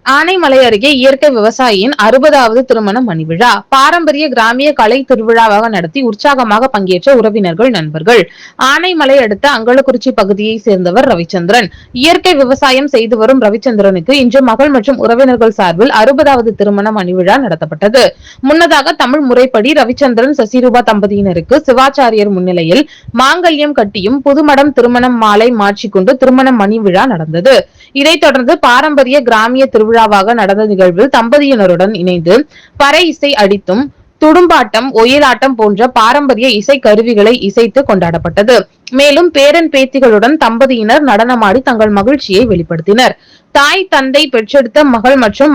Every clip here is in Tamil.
ஆனைமலை அருகே இயற்கை விவசாயியின் 60வது திருமண மணி விழா பாரம்பரிய கிராமிய கலை திருவிழாவாக நடத்தி உற்சாகமாக பங்கேற்ற உறவினர்கள் நண்பர்கள். ஆனைமலை அடுத்த அங்கலக்குறிச்சி பகுதியை சேர்ந்தவர் ரவிச்சந்திரன். இயற்கை விவசாயம் செய்து வரும் ரவிச்சந்திரனுக்கு இன்று மகள் மற்றும் உறவினர்கள் சார்பில் 60வது திருமண மணி விழா நடத்தப்பட்டது. முன்னதாக தமிழ் முறைப்படி ரவிச்சந்திரன் சசிரூபா தம்பதியினருக்கு சிவாச்சாரியர் முன்னிலையில் மாங்கல்யம் கட்டியும் புதுமடம் திருமணம் மாலை மாற்றிக்கொண்டு திருமண மணி விழா நடந்தது. இதைத் தொடர்ந்து பாரம்பரிய கிராமிய திருவிழாவாக நடந்த நிகழ்வில் தம்பதியினருடன் இணைந்து பறை இசை அடித்தும் துடும்பாட்டம், ஒயிலாட்டம் போன்ற பாரம்பரிய இசை கருவிகளை இசைத்து கொண்டாடப்பட்டது. மேலும் பேரன் பேத்திகளுடன் தம்பதியினர் நடனமாடி தங்கள் மகிழ்ச்சியை வெளிப்படுத்தினர். தாய் தந்தை பெற்றெடுத்த மகள் மற்றும்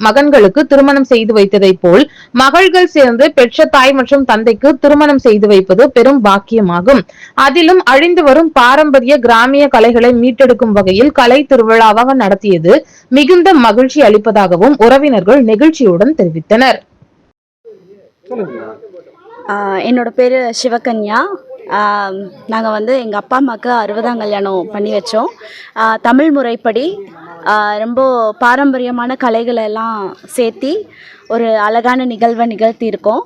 மகன்களுக்கு திருமணம் செய்து வைத்ததை போல் மகள்கள் சேர்ந்து பெற்ற தாய் மற்றும் தந்தைக்கு திருமணம் செய்து வைப்பது பெரும் பாக்கியமாகும். அதிலும் அழிந்து வரும் பாரம்பரிய கிராமிய கலைகளை மீட்டெடுக்கும் வகையில் கலை திருவிழாவாக நடத்தியது மிகுந்த மகிழ்ச்சி அளிப்பதாகவும் உறவினர்கள் நெகிழ்ச்சியுடன் தெரிவித்தனர். என்னோட பேர் சிவகன்யா. நாங்கள் வந்து எங்கள் அப்பா அம்மாவுக்கு 60ஆம் கல்யாணம் பண்ணி வச்சோம். தமிழ் முறைப்படி ரொம்ப பாரம்பரியமான கலைகளை எல்லாம் சேர்த்தி ஒரு அழகான நிகழ்வை நிகழ்த்தியிருக்கோம்.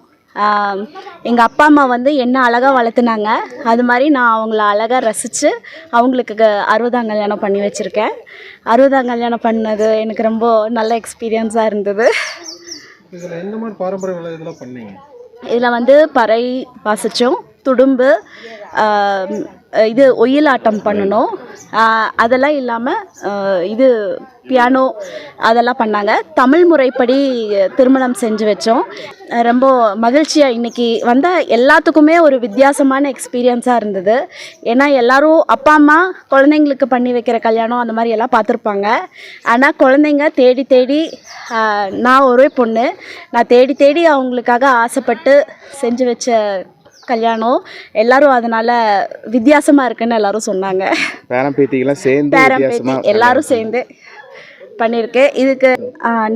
எங்கள் அப்பா அம்மா வந்து என்ன அழகாக வளர்த்துனாங்க, அது மாதிரி நான் அவங்கள அழகாக ரசித்து அவங்களுக்கு 60ஆம் கல்யாணம் பண்ணி வச்சுருக்கேன். 60ஆம் கல்யாணம் பண்ணது எனக்கு ரொம்ப நல்ல எக்ஸ்பீரியன்ஸாக இருந்தது. இதில் என்ன மாதிரி பாரம்பரிய இதெல்லாம் பண்ணீங்க? இதில் வந்து பறை வாசித்தோம், துடும்பு, இது ஒயிலாட்டம் பண்ணணும். அதெல்லாம் இல்லாமல் இது பியானோ அதெல்லாம் பண்ணாங்க. தமிழ் முறைப்படி திருமணம் செஞ்சு வச்சோம். ரொம்ப மகிழ்ச்சியாக இன்றைக்கி வந்த எல்லாத்துக்குமே ஒரு வித்தியாசமான எக்ஸ்பீரியன்ஸாக இருந்தது. ஏன்னா எல்லோரும் அப்பா அம்மா குழந்தைங்களுக்கு பண்ணி வைக்கிற கல்யாணம் அந்த மாதிரி எல்லாம் பார்த்துருப்பாங்க. ஆனால் குழந்தைங்க தேடி தேடி, நான் ஒரே பொண்ணு, நான் தேடி தேடி அவங்களுக்காக ஆசைப்பட்டு செஞ்சு வச்ச கல்யாணம். எல்லாரும் அதனால வித்தியாசமாக இருக்குன்னு எல்லாரும் சொன்னாங்க. பேரம்பேத்தி எல்லாரும் சேர்ந்து பண்ணியிருக்கு. இதுக்கு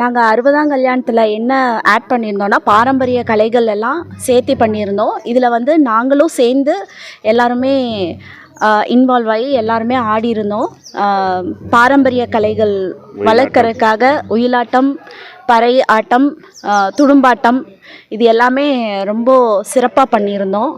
நாங்கள் 60ஆம் கல்யாணத்தில் என்ன ஆட் பண்ணியிருந்தோன்னா பாரம்பரிய கலைகள் எல்லாம் சேர்த்து பண்ணியிருந்தோம். இதில் வந்து நாங்களும் சேர்ந்து எல்லாருமே இன்வால்வ் ஆகி எல்லாருமே ஆடி இருந்தோம். பாரம்பரிய கலைகள் வளர்க்கறதுக்காக ஒயிலாட்டம், பறை ஆட்டம், துடும்பாட்டம் இது எல்லாமே ரொம்ப சிறப்பாக பண்ணியிருந்தோம்.